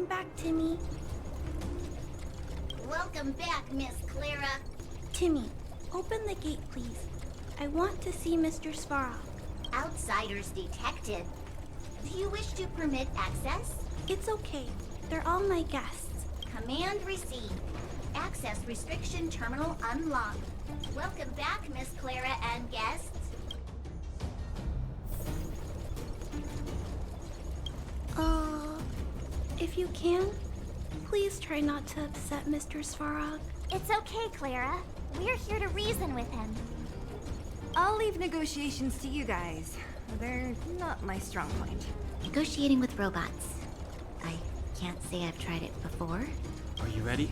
back, Timmy. Welcome back, Miss Clara. Timmy, open the gate, please. I want to see Mr. Svarog. Outsiders detected. Do you wish to permit access? It's okay. They're all my guests. Command received. Access restriction terminal unlocked. Welcome back, Miss Clara and guests. If you can, please try not to upset Mr. Svarog. It's okay, Clara. We're here to reason with him. I'll leave negotiations to you guys. They're not my strong point. Negotiating with robots. I can't say I've tried it before. Are you ready?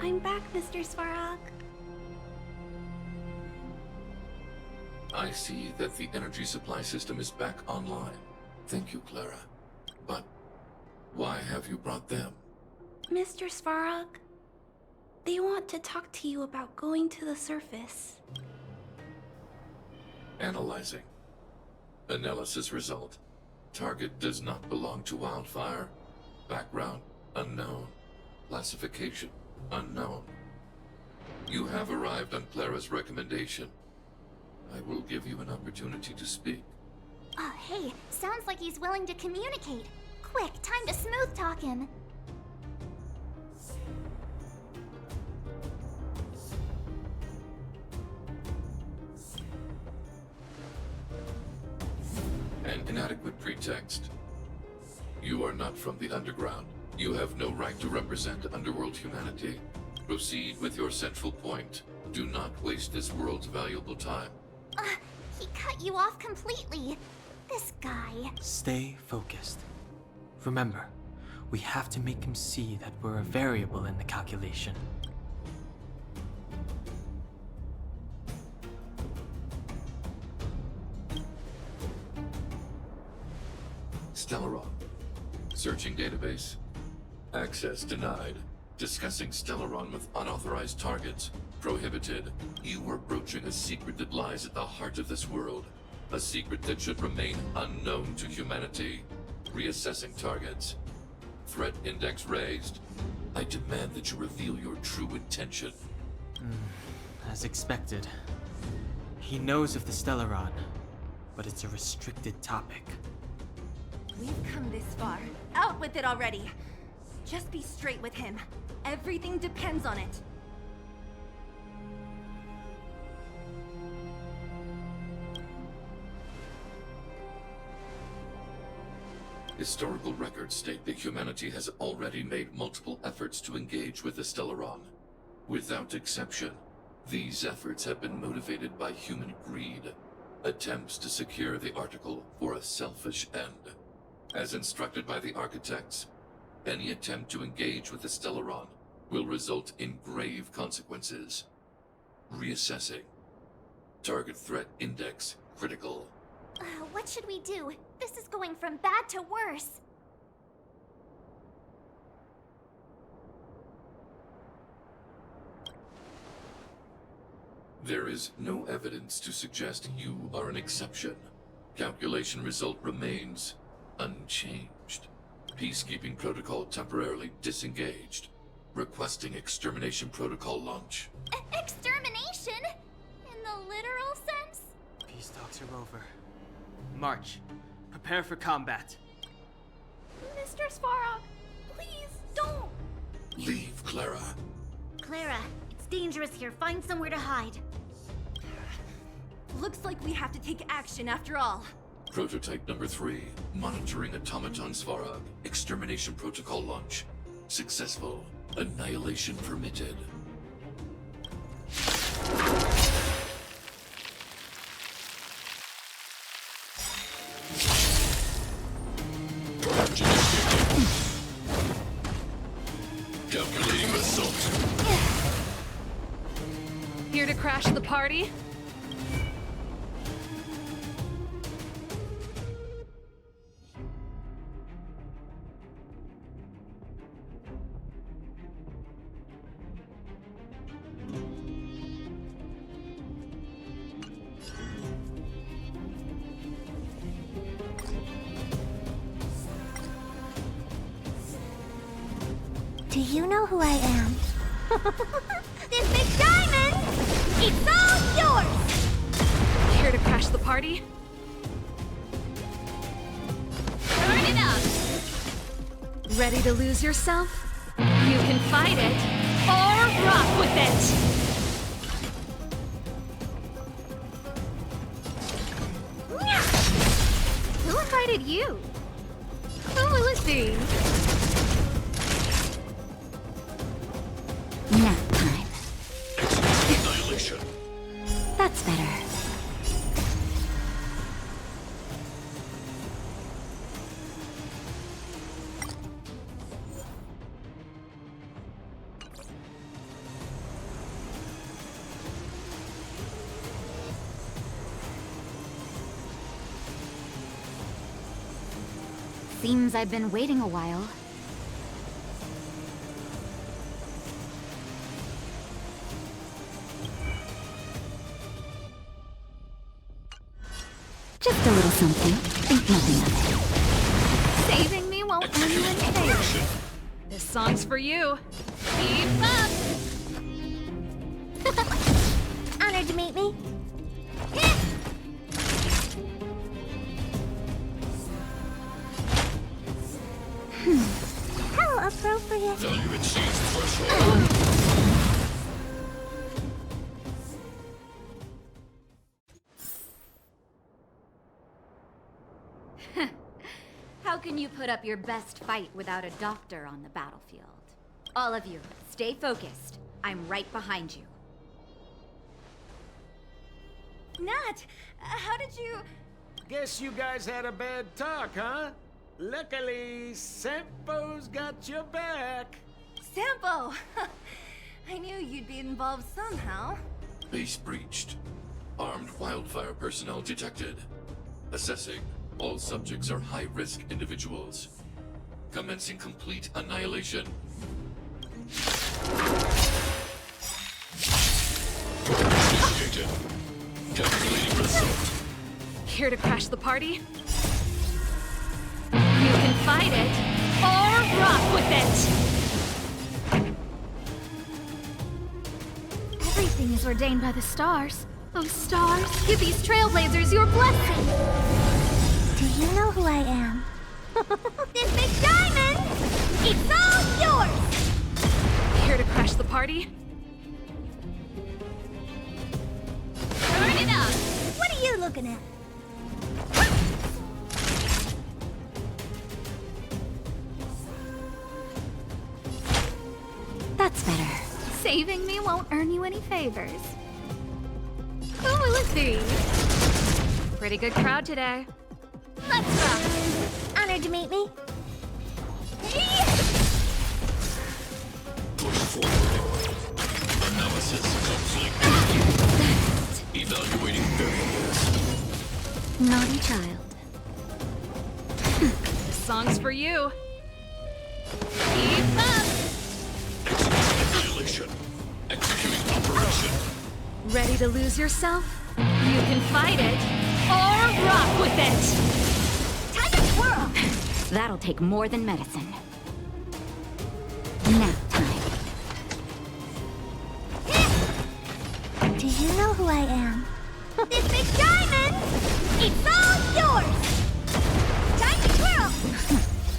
I'm back, Mr. Svarog. I see that the energy supply system is back online. Thank you, Clara. But why have you brought them? Mr. Svarog, they want to talk to you about going to the surface. Analyzing. Analysis result. Target does not belong to Wildfire. Background unknown. Classification unknown. You have arrived on Clara's recommendation. I will give you an opportunity to speak. Oh, hey, sounds like he's willing to communicate. Quick, time to smooth talk him. An inadequate pretext. You are not from the underground. You have no right to represent underworld humanity. Proceed with your central point. Do not waste this world's valuable time. He cut you off completely. This guy. Stay focused. Remember, we have to make him see that we're a variable in the calculation. Stellaron. Searching database. Access denied. Discussing Stellaron with unauthorized targets. Prohibited. You are broaching a secret that lies at the heart of this world. A secret that should remain unknown to humanity. Reassessing targets. Threat index raised. I demand that you reveal your true intention. As expected. He knows of the Stellaron, but it's a restricted topic. We've come this far. Out with it already! Just be straight with him. Everything depends on it. Historical records state that humanity has already made multiple efforts to engage with the Stellaron. Without exception, these efforts have been motivated by human greed, attempts to secure the article for a selfish end. As instructed by the architects, any attempt to engage with the Stellaron will result in grave consequences. Reassessing. Target threat index critical. What should we do? This is going from bad to worse. There is no evidence to suggest you are an exception. Calculation result remains unchanged. Peacekeeping protocol temporarily disengaged. Requesting extermination protocol launch. Extermination? In the literal sense? Peace talks are over. March. Prepare for combat. Mr. Svarog, please don't. Leave, Clara. Clara, it's dangerous here. Find somewhere to hide. Looks like we have to take action after all. Prototype number 3. Monitoring automaton Svarog. Extermination protocol launch. Successful. Annihilation permitted. Calculating assault. Here to crash the party? you know who I am? This big diamond! It's all yours! Here to crash the party? Turn it up! Ready to lose yourself? You can fight it, or rock with it! Who invited you? Who will it be? Nap time. Annihilation. That's better. Seems I've been waiting a while. Just a little something. Think nothing of it. Saving me won't earn you any favor. This song's for you. Keep up! Honored to meet me. How appropriate. Value exceeds threshold. How can you put up your best fight without a doctor on the battlefield? All of you, stay focused. I'm right behind you. Nat, how did you... Guess you guys had a bad talk, huh? Luckily, Sampo's got your back. Sampo! I knew you'd be involved somehow. Base breached. Armed wildfire personnel detected. Assessing. All subjects are high-risk individuals. Commencing complete annihilation. Initiated. Calculating result. Here to crash the party? You can fight it, or rock with it! Everything is ordained by the stars. Oh, stars, give these trailblazers your blessing. Do you know who I am? This big diamond! It's all yours! Here to crash the party? Turn it up! What are you looking at? That's better. Saving me won't earn you any favors. Who will it be? Pretty good crowd today. Let's rock! Honored to meet me. Push forward. Analysis complete. Evaluating variables. Naughty child. This song's for you. Keep up! Annihilation. Executing operation. Ready to lose yourself? You can fight it, or rock with it! Time to twirl! That'll take more than medicine. Nap time. Do you know who I am? This big diamond! It's all yours! Time to twirl!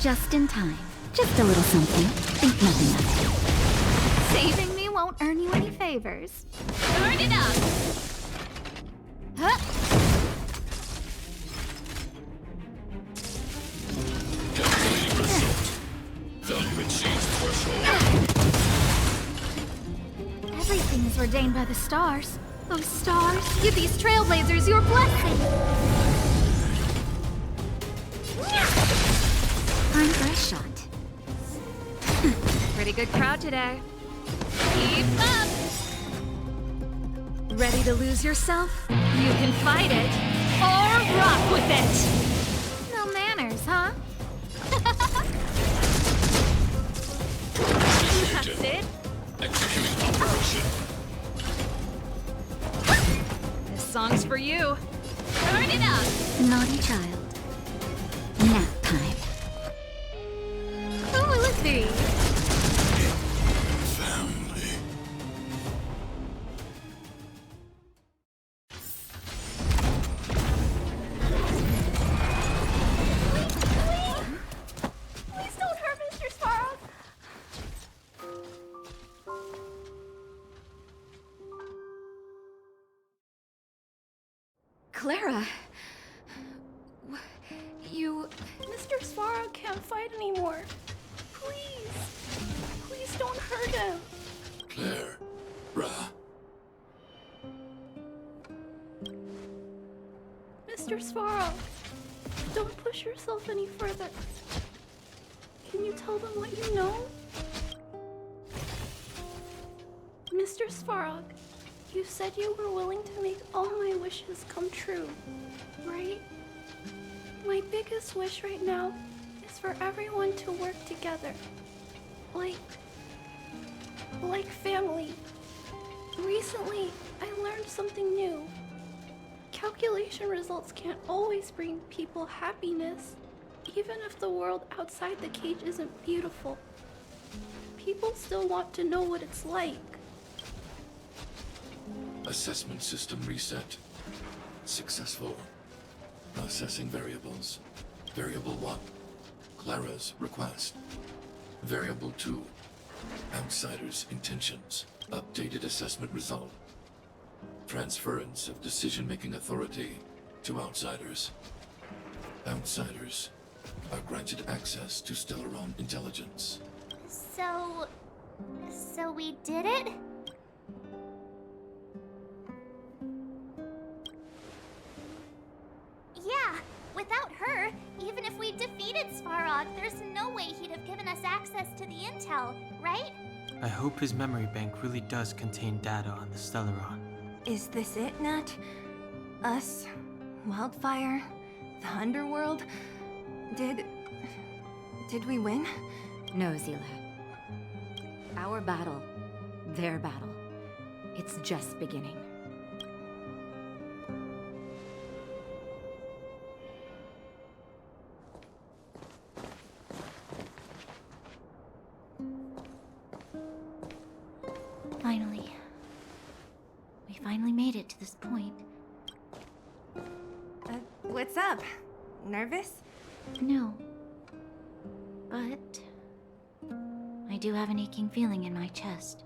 Just in time. Just a little something. Think nothing of it. Saving me won't earn you any favors. Turn it up! Huh? Calculating result. Value exceeds threshold. Everything is ordained by the stars. Oh, stars, give these trailblazers your blessing! Time for a shot. Pretty good crowd today. Keep up! Ready to lose yourself? You can fight it, or rock with it! No manners, huh? That's it? Executing operation. This song's for you. Turn it up! Naughty child. Nap time. Who will it be? Clara... You... Mr. Svarog can't fight anymore. Please. Please don't hurt him. Claire. Brah. Mr. Svarog, don't push yourself any further. Can you tell them what you know? Mr. Svarog, you said you were willing to make all my wishes come true, right? My biggest wish right now is for everyone to work together. Like family. Recently, I learned something new. Calculation results can't always bring people happiness, even if the world outside the cage isn't beautiful. People still want to know what it's like. Assessment system reset. Successful. Processing variables. Variable 1. Clara's request. Variable 2. Outsider's intentions. Updated assessment result. Transference of decision-making authority to outsiders. Outsiders are granted access to Stellaron intelligence. So we did it? Yeah, without her, even if we defeated Svarog, there's no way he'd have given us access to the intel, right? I hope his memory bank really does contain data on the Stellaron. Is this it, Nat? Us? Wildfire? The Underworld? Did we win? No, Zila. Our battle, their battle, it's just beginning. Finally. We finally made it to this point. What's up? Nervous? No. But I do have an aching feeling in my chest.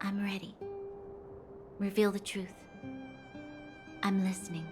I'm ready. Reveal the truth. I'm listening.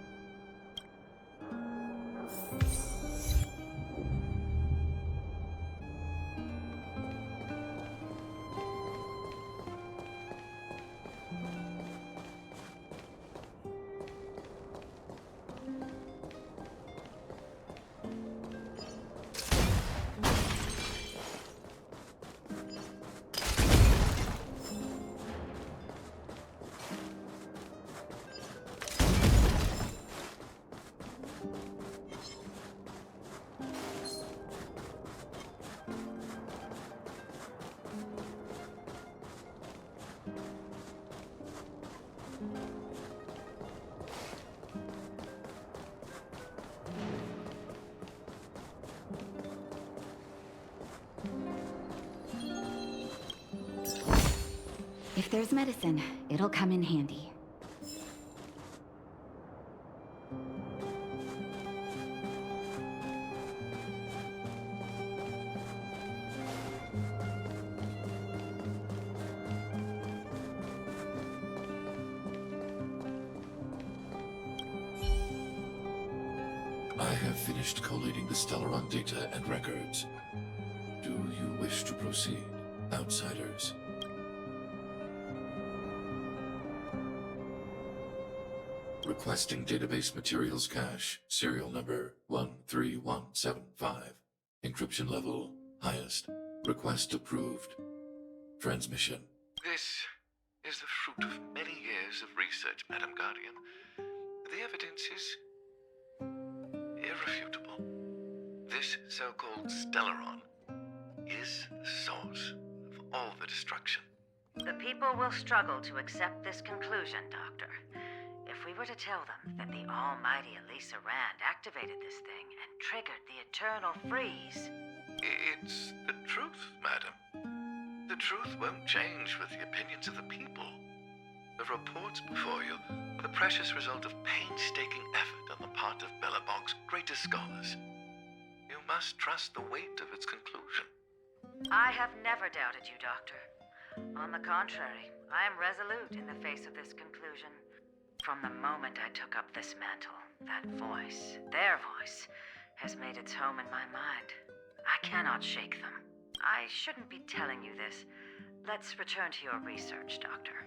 If there's medicine, it'll come in handy. I have finished collating the Stellaron data and records. Do you wish to proceed, outsiders? Requesting database materials cache, serial number 13175. Encryption level, highest. Request approved. Transmission. This is the fruit of many years of research, Madam Guardian. The evidence is irrefutable. This so-called Stellaron is the source of all the destruction. The people will struggle to accept this conclusion, Doctor. If we were to tell them that the almighty Elisa Rand activated this thing and triggered the eternal freeze... It's the truth, madam. The truth won't change with the opinions of the people. The reports before you are the precious result of painstaking effort on the part of Bellabog's greatest scholars. You must trust the weight of its conclusion. I have never doubted you, Doctor. On the contrary, I am resolute in the face of this conclusion. From the moment I took up this mantle, that voice, their voice, has made its home in my mind. I cannot shake them. I shouldn't be telling you this. Let's return to your research, Doctor.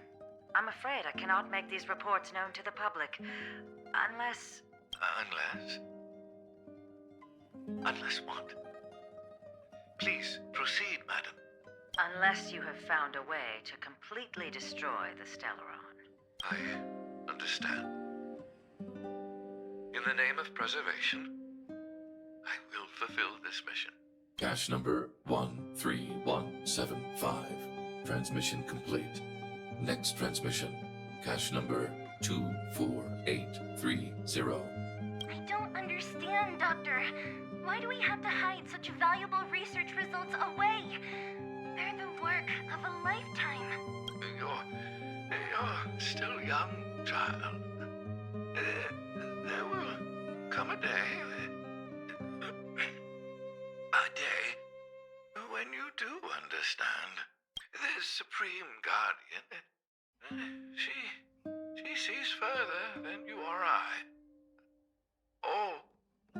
I'm afraid I cannot make these reports known to the public, unless... Unless what? Please, proceed, madam. Unless you have found a way to completely destroy the Stellaron. I understand. In the name of preservation, I will fulfill this mission. Cache number 13175. Transmission complete. Next transmission. Cache number 24830. I don't understand, Doctor. Why do we have to hide such valuable research results away? They're the work of a lifetime. You're still young, child. There will come a day when you do understand. This Supreme Guardian, she sees further than you or I. All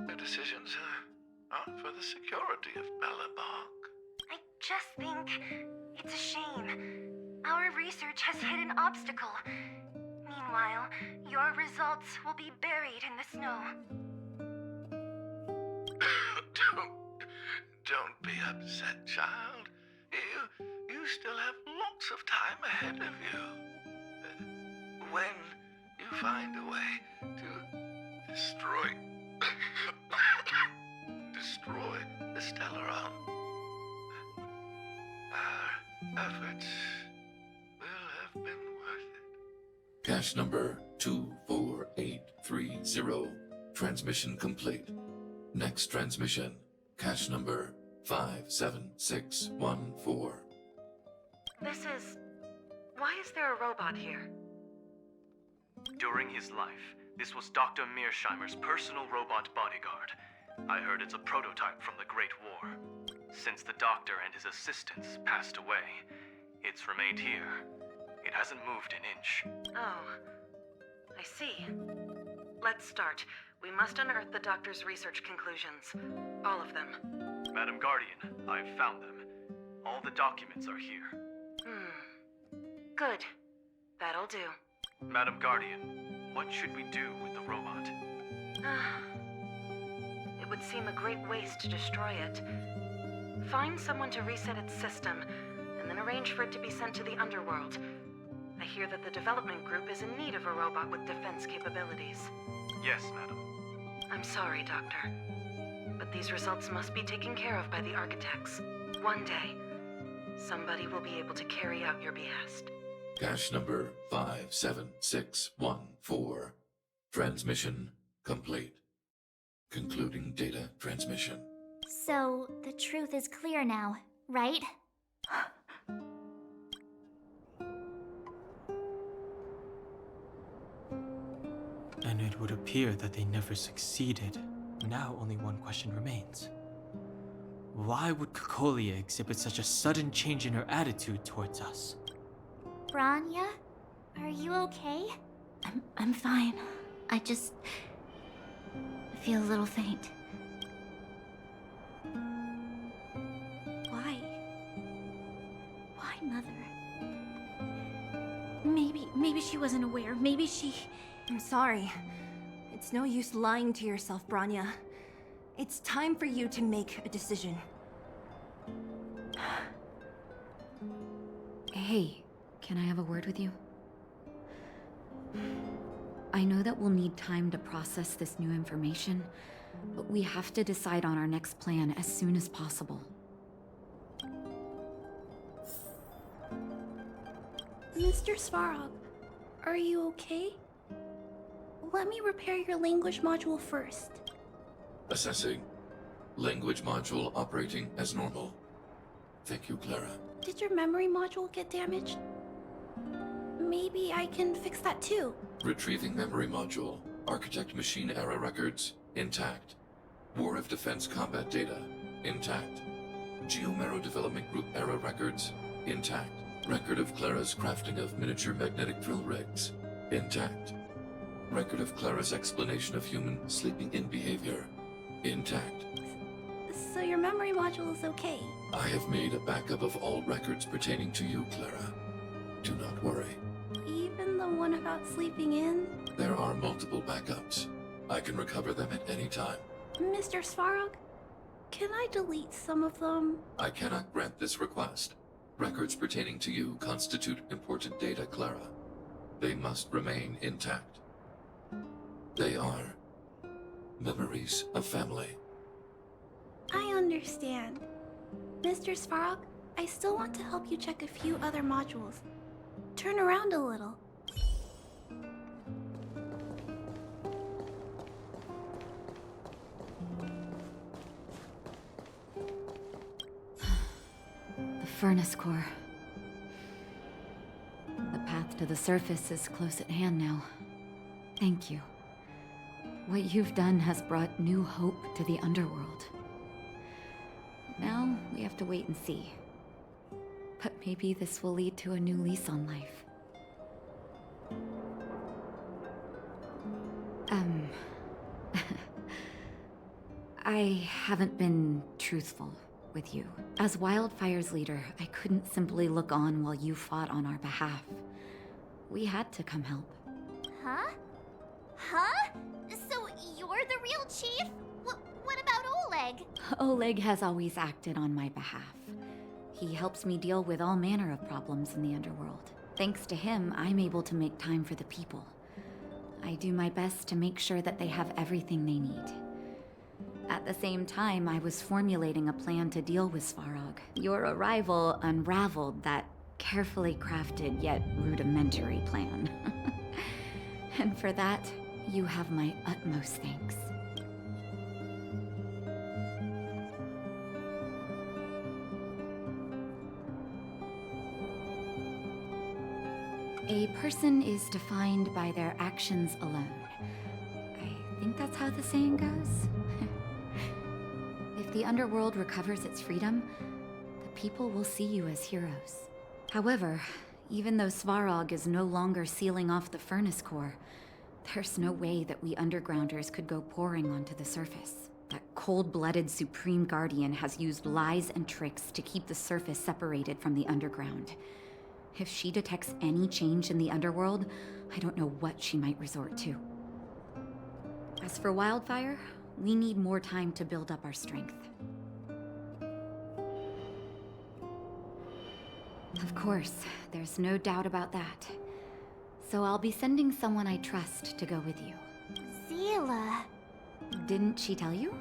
the decisions are for the security of Belobog. I just think it's a shame. Our research has hit an obstacle. Meanwhile, your results will be buried in the snow. Don't be upset, child. You still have lots of time ahead of you. When you find a way to destroy the Stellaron, our efforts will have been worth it. Cache number 24830. Transmission complete. Next transmission. Cache number 57614. Why is there a robot here? During his life, this was Dr. Mearsheimer's personal robot bodyguard. I heard it's a prototype from the Great War. Since the doctor and his assistants passed away, it's remained here. It hasn't moved an inch. Oh, I see. Let's start. We must unearth the doctor's research conclusions. All of them. Madam Guardian, I've found them. All the documents are here. Good. That'll do. Madam Guardian, what should we do with the robot? It would seem a great waste to destroy it. Find someone to reset its system, and then arrange for it to be sent to the underworld. I hear that the development group is in need of a robot with defense capabilities. Yes, madam. I'm sorry, Doctor. But these results must be taken care of by the architects. One day, somebody will be able to carry out your behest. Cache number 57614. Transmission complete. Concluding data transmission. So, the truth is clear now, right? And it would appear that they never succeeded. Now only one question remains. Why would Cocolia exhibit such a sudden change in her attitude towards us? Branya? Are you okay? I'm fine. I just feel a little faint. Why? Why, Mother? Maybe she wasn't aware. Maybe she... I'm sorry. It's no use lying to yourself, Branya. It's time for you to make a decision. Hey, can I have a word with you? I know that we'll need time to process this new information, but we have to decide on our next plan as soon as possible. Mr. Svarog, are you okay? Let me repair your language module first. Assessing. Language module operating as normal. Thank you, Clara. Did your memory module get damaged? Maybe I can fix that too. Retrieving memory module. Architect machine error records intact. War of Defense combat data intact. Geomero Development Group era records, intact. Record of Clara's crafting of miniature magnetic drill rigs, intact. Record of Clara's explanation of human sleeping in behavior, intact. So your memory module is okay? I have made a backup of all records pertaining to you, Clara. Do not worry. Even the one about sleeping in? There are multiple backups. I can recover them at any time. Mr. Svarog, can I delete some of them? I cannot grant this request. Records pertaining to you constitute important data, Clara. They must remain intact. They are memories of family. I understand. Mr. Svarog, I still want to help you check a few other modules. Turn around a little. The furnace core. The path to the surface is close at hand now. Thank you. What you've done has brought new hope to the underworld. Now, we have to wait and see. But maybe this will lead to a new lease on life. I haven't been truthful with you. As Wildfire's leader, I couldn't simply look on while you fought on our behalf. We had to come help. Huh? Huh? So you're the real chief? What about Oleg? Oleg has always acted on my behalf. He helps me deal with all manner of problems in the underworld. Thanks to him, I'm able to make time for the people. I do my best to make sure that they have everything they need. At the same time, I was formulating a plan to deal with Svarog. Your arrival unraveled that carefully crafted yet rudimentary plan. And for that, you have my utmost thanks. A person is defined by their actions alone. I think that's how the saying goes. If the underworld recovers its freedom, the people will see you as heroes. However, even though Svarog is no longer sealing off the furnace core, there's no way that we undergrounders could go pouring onto the surface. That cold-blooded Supreme Guardian has used lies and tricks to keep the surface separated from the underground. If she detects any change in the underworld, I don't know what she might resort to. As for Wildfire, we need more time to build up our strength. Of course, there's no doubt about that. So I'll be sending someone I trust to go with you. Zila. Didn't she tell you?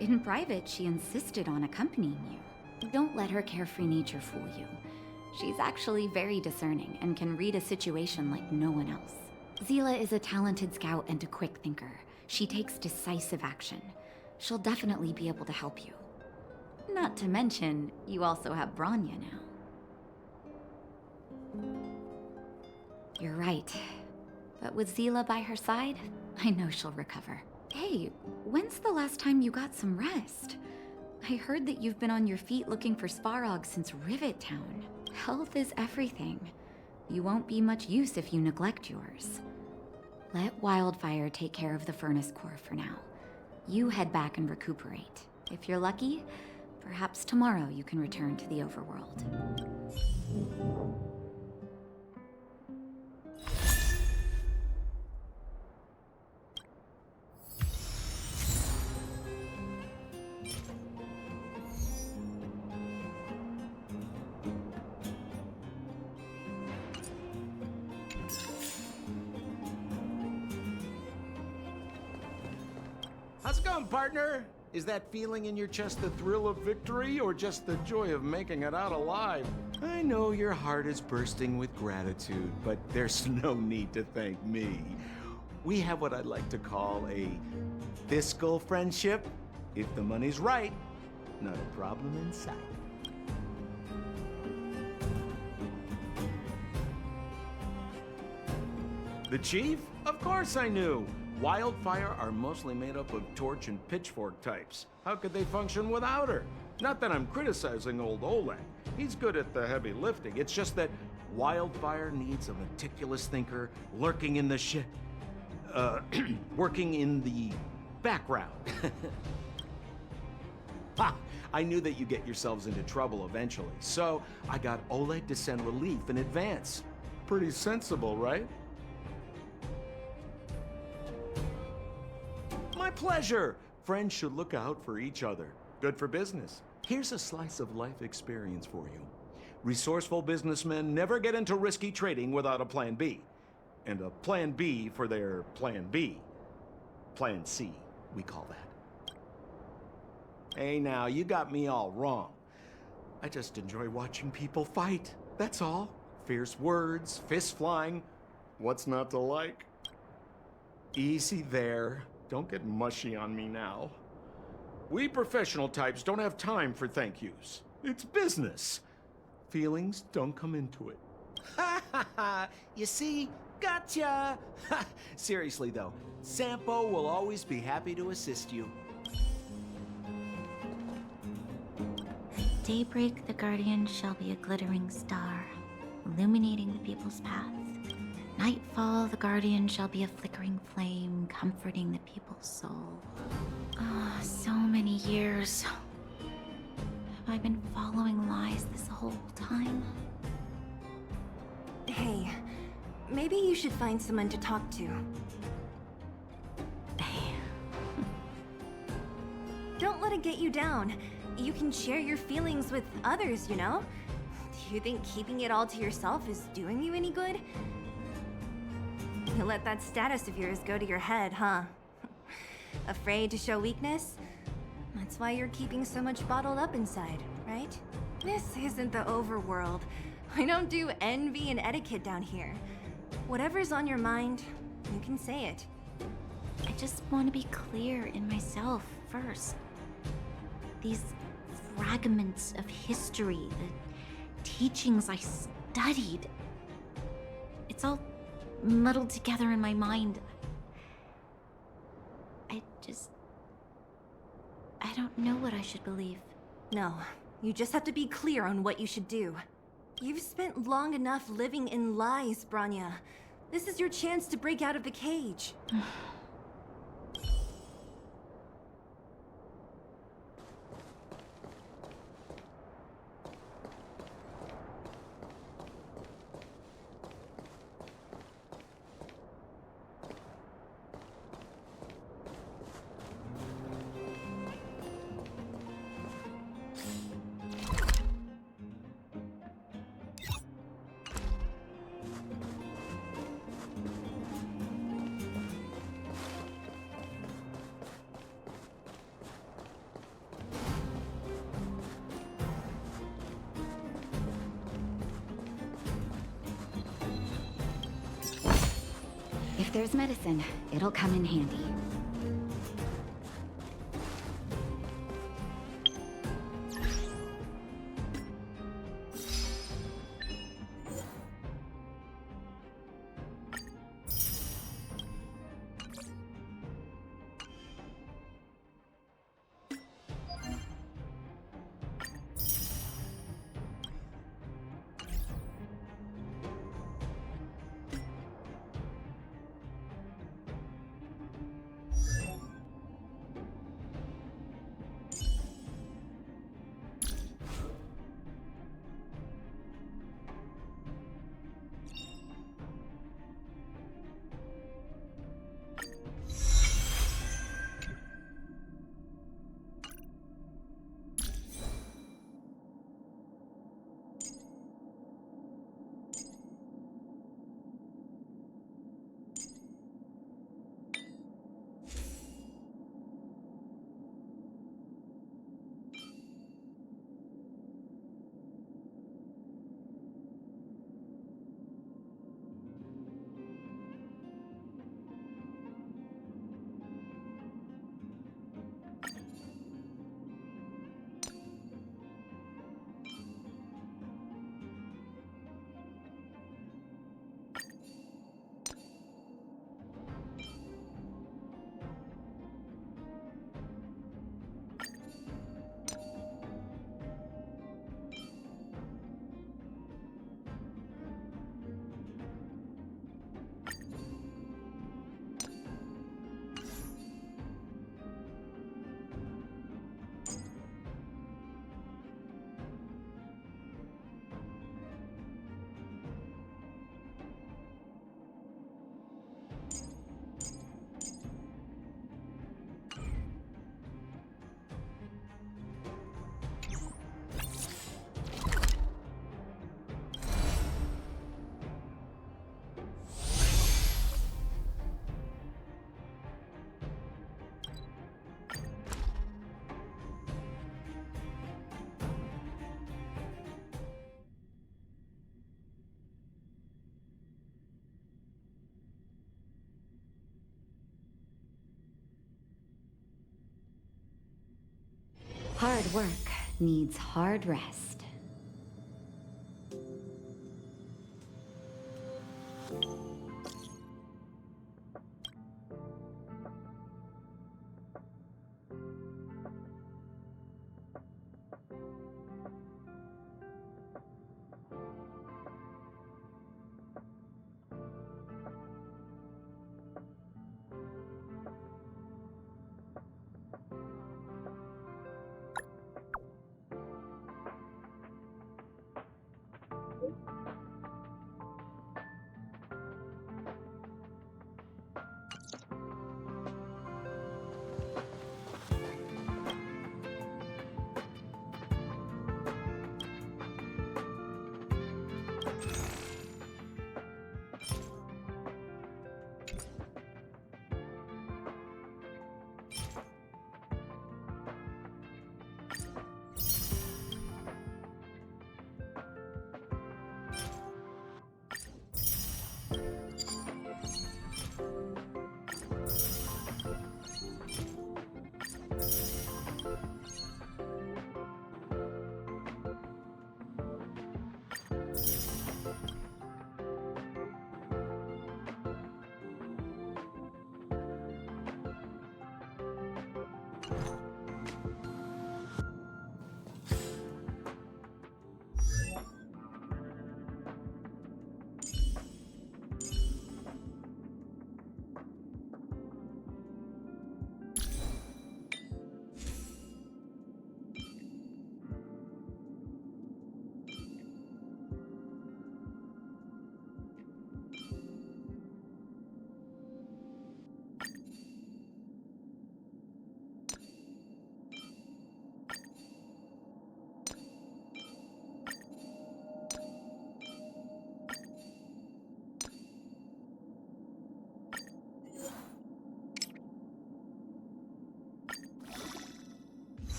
In private, she insisted on accompanying you. Don't let her carefree nature fool you. She's actually very discerning and can read a situation like no one else. Zila is a talented scout and a quick thinker. She takes decisive action. She'll definitely be able to help you. Not to mention, you also have Branya now. You're right. But with Zila by her side, I know she'll recover. Hey, when's the last time you got some rest? I heard that you've been on your feet looking for Svarog since Rivet Town. Health is everything. You won't be much use if you neglect yours. Let Wildfire take care of the furnace core for now. You head back and recuperate. If you're lucky, perhaps tomorrow you can return to the overworld. How's it going, partner? Is that feeling in your chest the thrill of victory or just the joy of making it out alive? I know your heart is bursting with gratitude, but there's no need to thank me. We have what I'd like to call a fiscal friendship. If the money's right, not a problem in sight. The chief? Of course I knew. Wildfire are mostly made up of torch and pitchfork types. How could they function without her? Not that I'm criticizing old Oleg. He's good at the heavy lifting. It's just that Wildfire needs a meticulous thinker lurking in the working in the background. Ha! I knew that you'd get yourselves into trouble eventually, so I got Oleg to send relief in advance. Pretty sensible, right? My pleasure! Friends should look out for each other. Good for business. Here's a slice of life experience for you. Resourceful businessmen never get into risky trading without a plan B. And a plan B for their plan B. Plan C, we call that. Hey now, you got me all wrong. I just enjoy watching people fight, that's all. Fierce words, fists flying. What's not to like? Easy there. Don't get mushy on me now. We professional types don't have time for thank yous. It's business. Feelings don't come into it. Ha ha ha! You see? Gotcha! Seriously though, Sampo will always be happy to assist you. Daybreak, the Guardian shall be a glittering star, illuminating the people's path. Nightfall, the Guardian shall be a flickering flame, comforting the people's soul. Ah, so many years. Have I been following lies this whole time? Hey, maybe you should find someone to talk to. Don't let it get you down. You can share your feelings with others, you know? Do you think keeping it all to yourself is doing you any good? You let that status of yours go to your head, huh? Afraid to show weakness? That's why you're keeping so much bottled up inside, right? This isn't the overworld. I don't do envy and etiquette down here. Whatever's on your mind, you can say it. I just want to be clear in myself first. These fragments of history, the teachings I studied, it's all muddled together in my mind. I don't know what I should believe. No, you just have to be clear on what you should do. You've spent long enough living in lies, Branya. This is your chance to break out of the cage. If there's medicine, it'll come in handy. Hard work needs hard rest.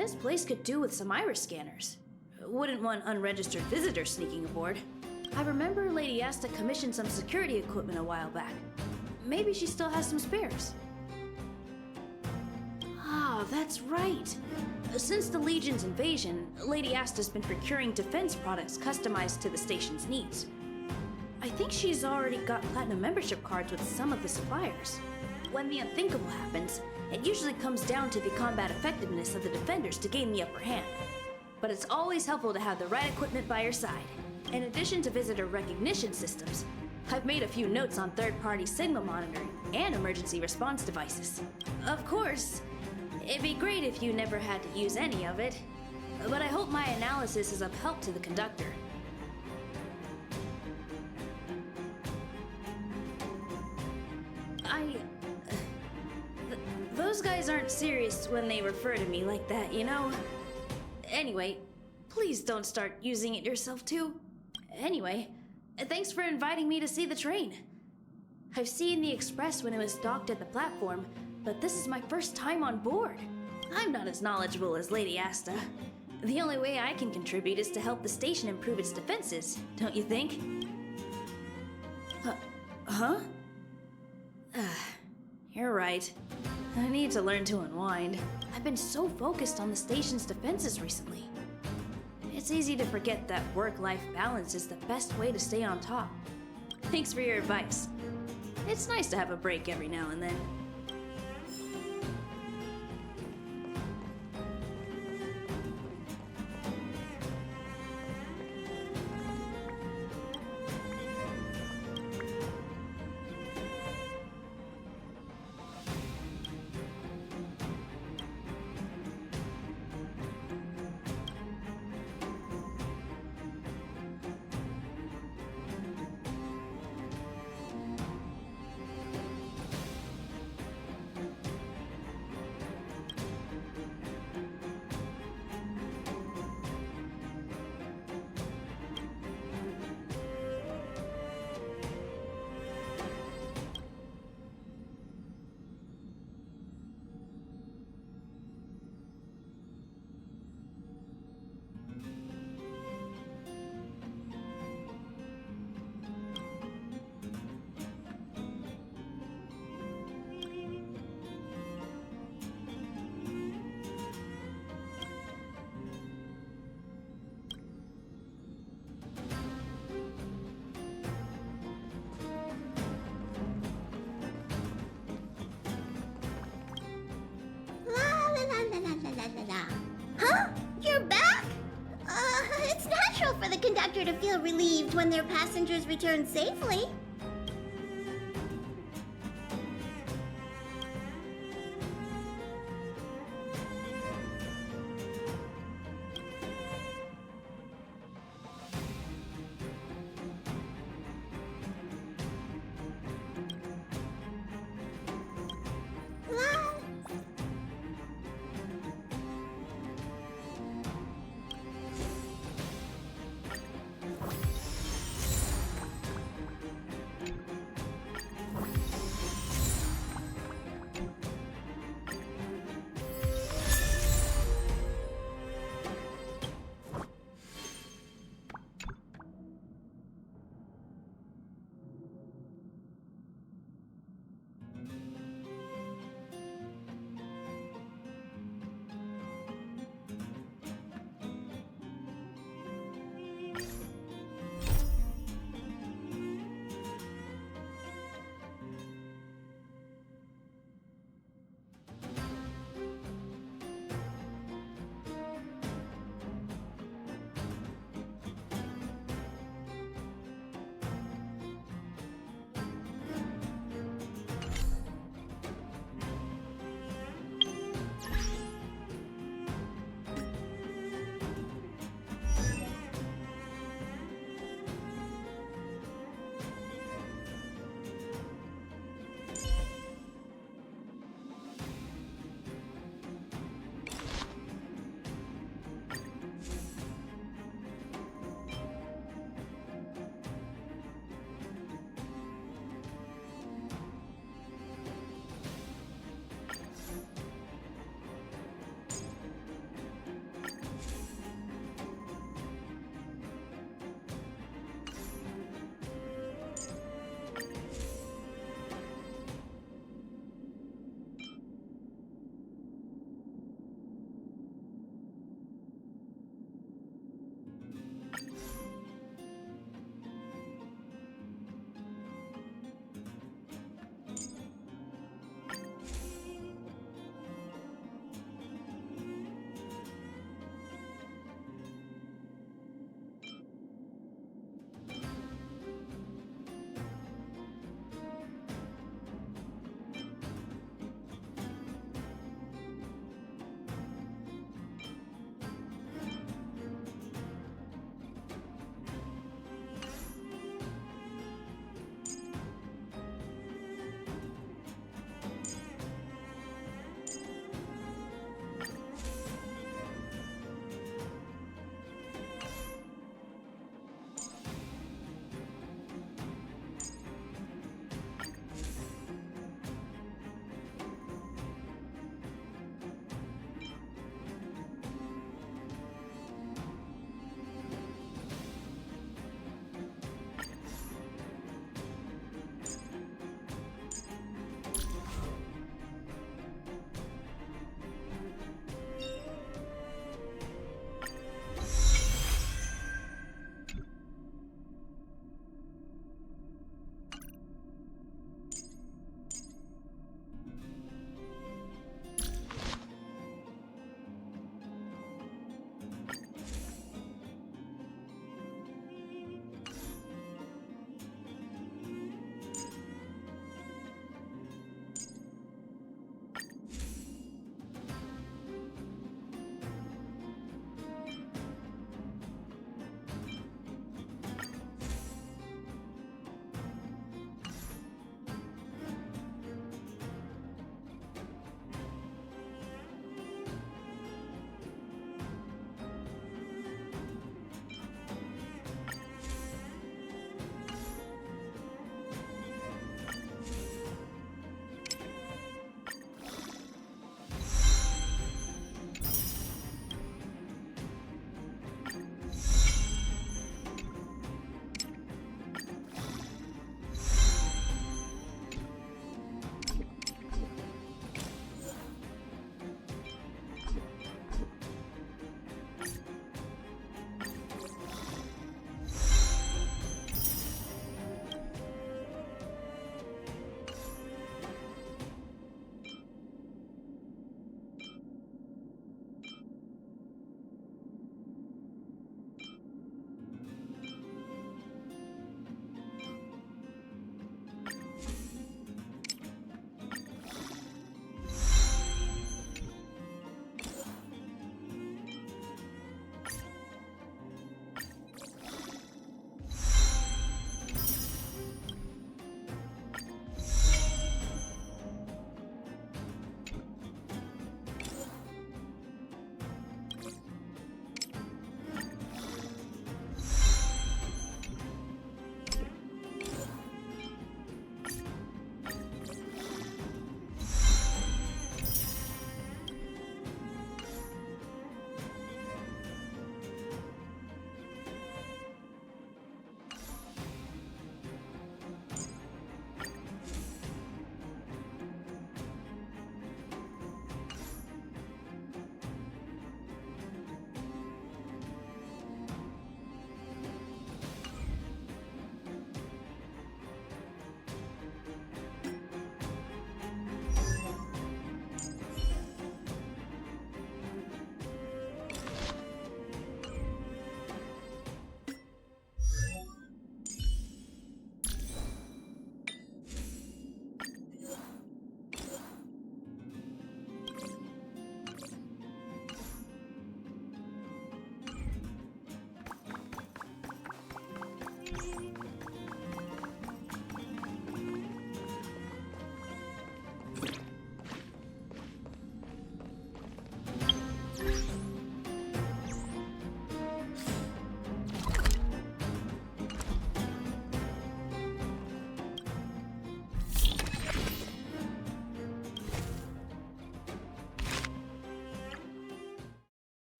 This place could do with some iris scanners. Wouldn't want unregistered visitors sneaking aboard. I remember Lady Asta commissioned some security equipment a while back. Maybe she still has some spares. Ah, that's right. Since the Legion's invasion, Lady Asta's been procuring defense products customized to the station's needs. I think she's already got platinum membership cards with some of the suppliers. When the unthinkable happens, it usually comes down to the combat effectiveness of the defenders to gain the upper hand. But it's always helpful to have the right equipment by your side. In addition to visitor recognition systems, I've made a few notes on third-party signal monitoring and emergency response devices. Of course, it'd be great if you never had to use any of it, but I hope my analysis is of help to the conductor. Those guys aren't serious when they refer to me like that, you know? Anyway, please don't start using it yourself too. Anyway, thanks for inviting me to see the train. I've seen the Express when it was docked at the platform, but this is my first time on board. I'm not as knowledgeable as Lady Asta. The only way I can contribute is to help the station improve its defenses, don't you think? Huh? You're right. I need to learn to unwind. I've been so focused on the station's defenses recently. It's easy to forget that work-life balance is the best way to stay on top. Thanks for your advice. It's nice to have a break every now and then. Huh? You're back? It's natural for the conductor to feel relieved when their passengers return safely.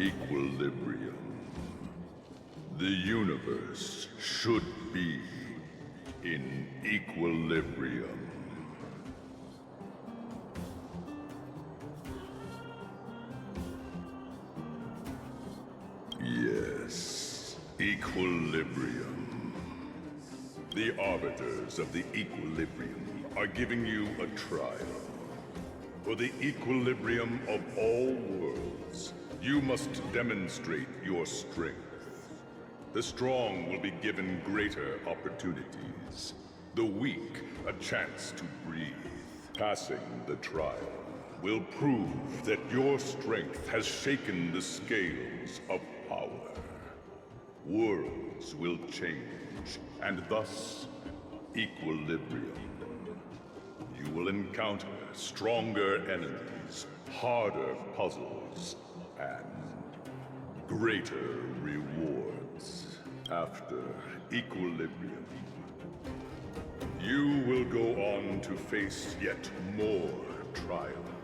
Equilibrium. The universe should be in equilibrium. Yes, equilibrium. The arbiters of the equilibrium are giving you a trial. For the equilibrium of all worlds, you must demonstrate your strength. The strong will be given greater opportunities. The weak, a chance to breathe. Passing the trial will prove that your strength has shaken the scales of power. Worlds will change, and thus, equilibrium. You will encounter stronger enemies, harder puzzles, and greater rewards. After equilibrium, you will go on to face yet more trials.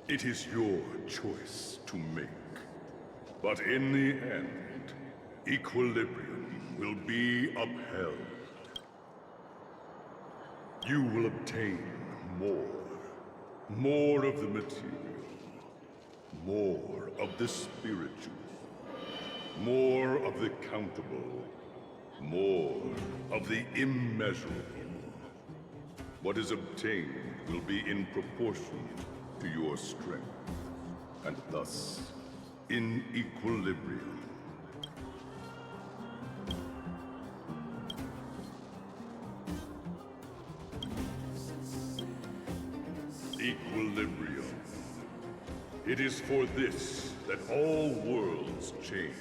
It is your choice to make. But in the end, equilibrium will be upheld. You will obtain more. More of the material. More of the spiritual. More of the countable. More of the immeasurable. What is obtained will be in proportion to your strength, and thus, in equilibrium. Equilibrium. It is for this that all worlds change.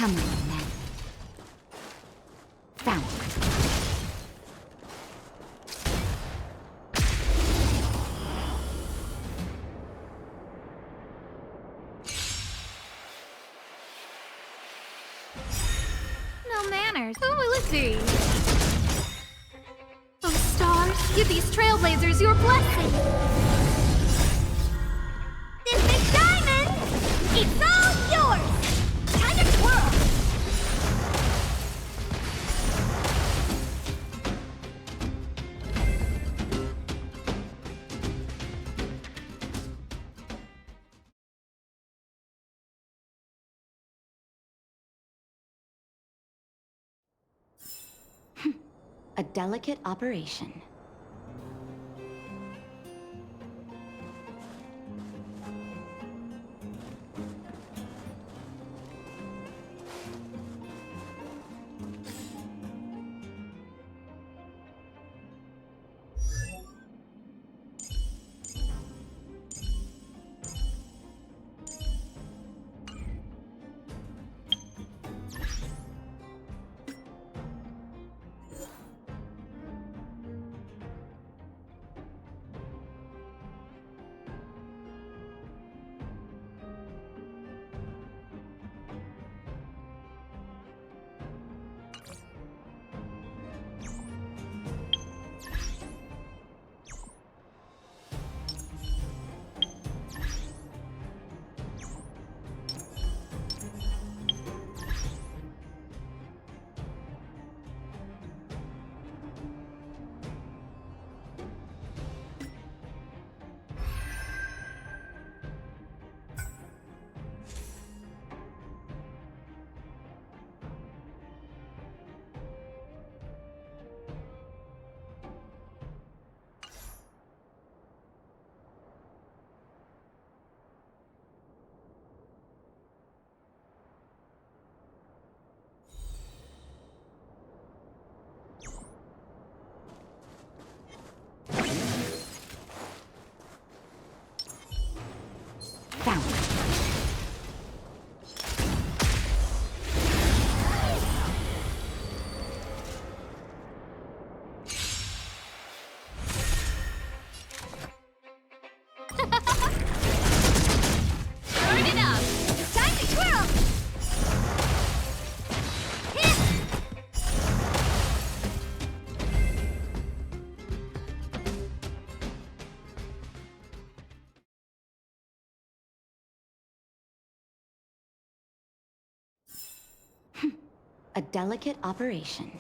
Come on, then. Found. No manners. Who will it be? Oh, stars, give these trailblazers your blessing. This big diamond, it's all yours. Time to twirl. A delicate operation. Found. Turn it up. It's time to twirl. A delicate operation.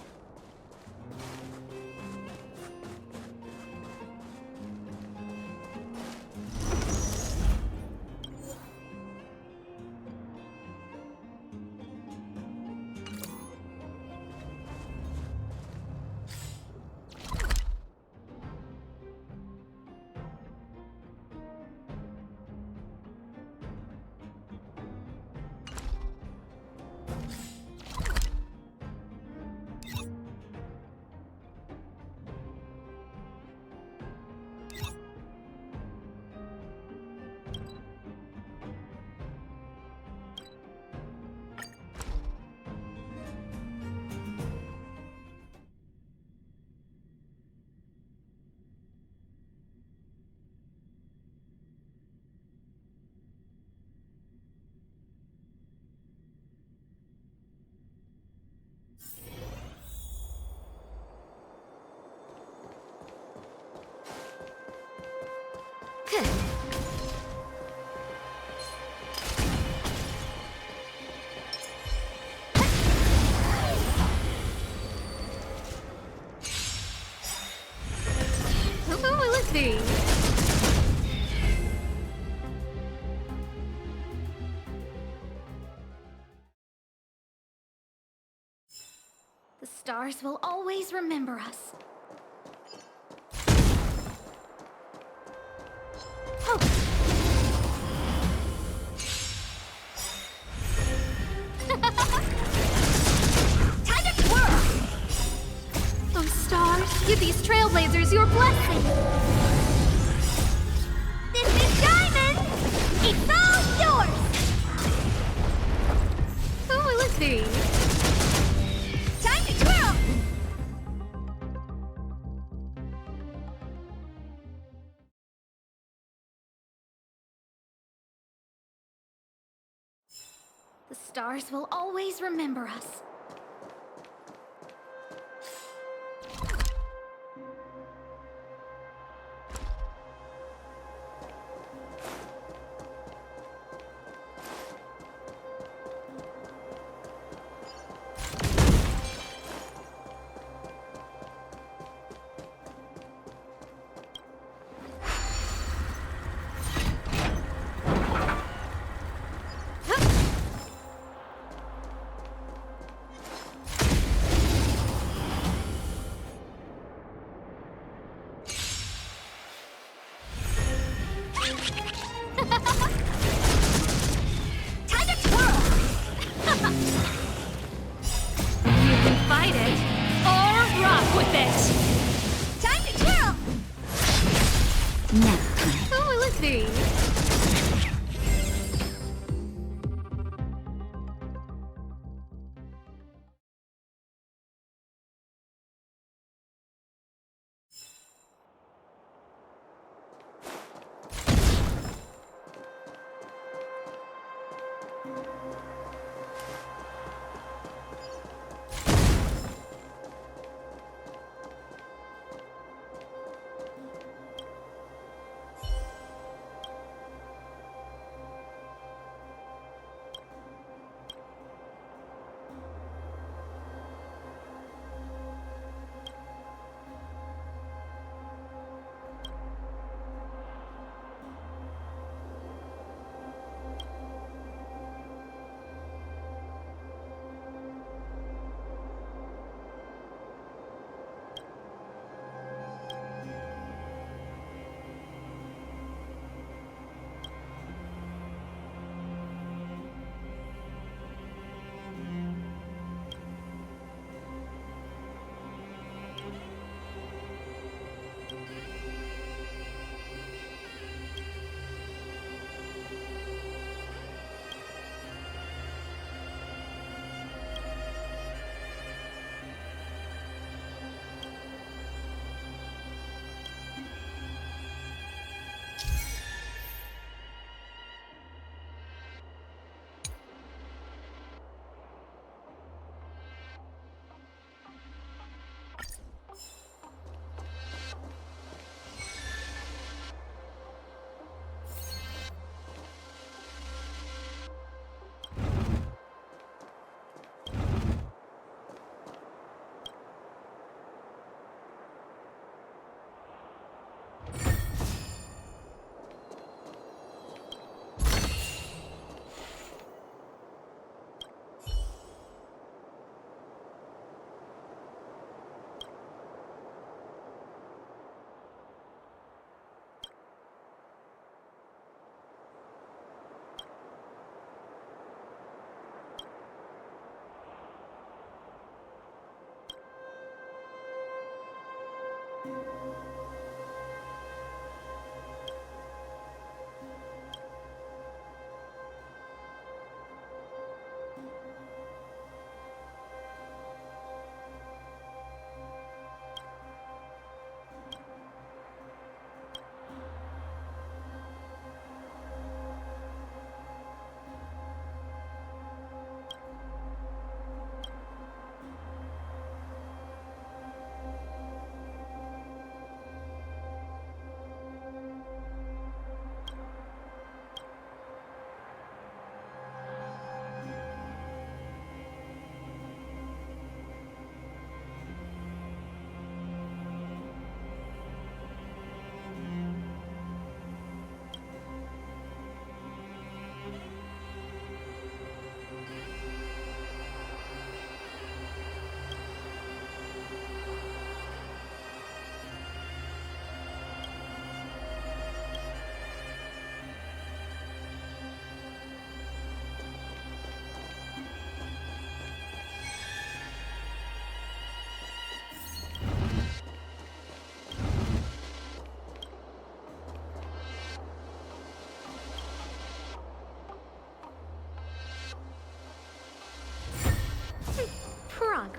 Who will it be? The stars will always remember us. Oh. Time to twirl! Oh, stars, give these trailblazers your blessing. This big diamond, it's all yours! Who will it 3. Time to twirl! The stars will always remember us. Time to twirl! You can fight it, or rock with it! Time to twirl! Now, Who will it be?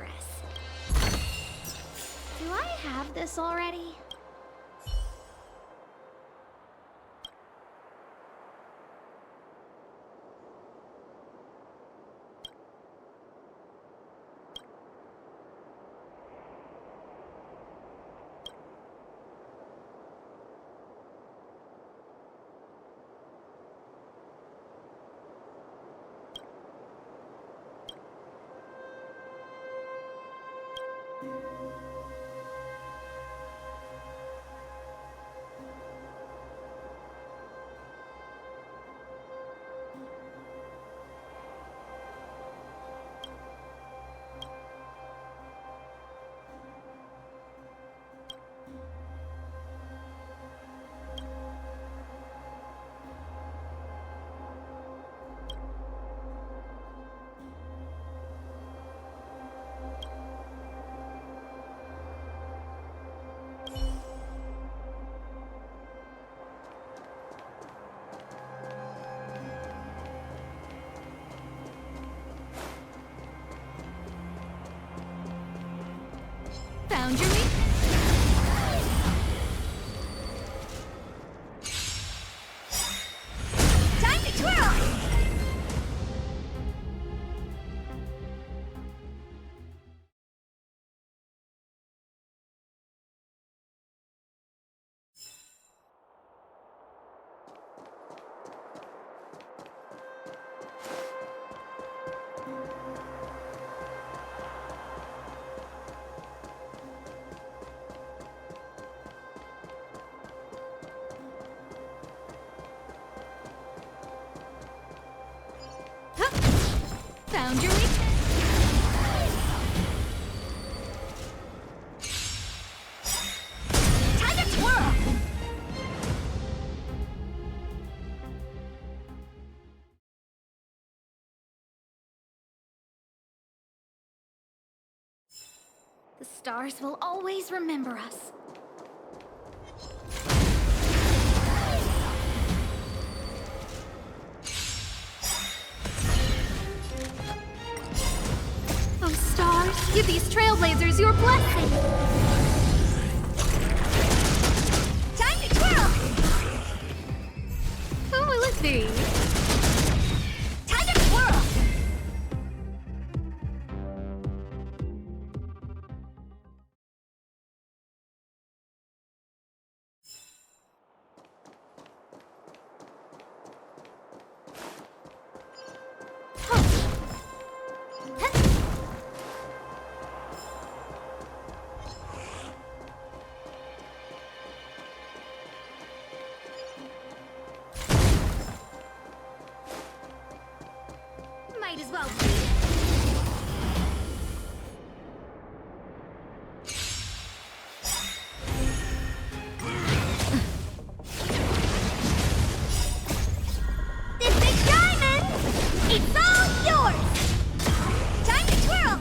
progress. Do I have this already? Found your weakness. Time to twirl! Found your weakness. Time to twirl! The stars will always remember us. Give these trailblazers your blessing! Time to twirl! Who will it be? Time to twirl! Might as well be. This big diamond! It's all yours! Time to twirl!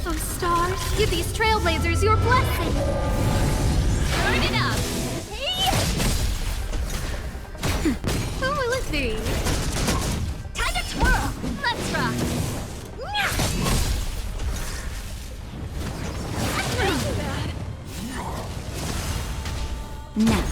Oh, stars, give these trailblazers your blessing! Turn it up! Hey! Who will it be? Twirl! Let's rock! Now,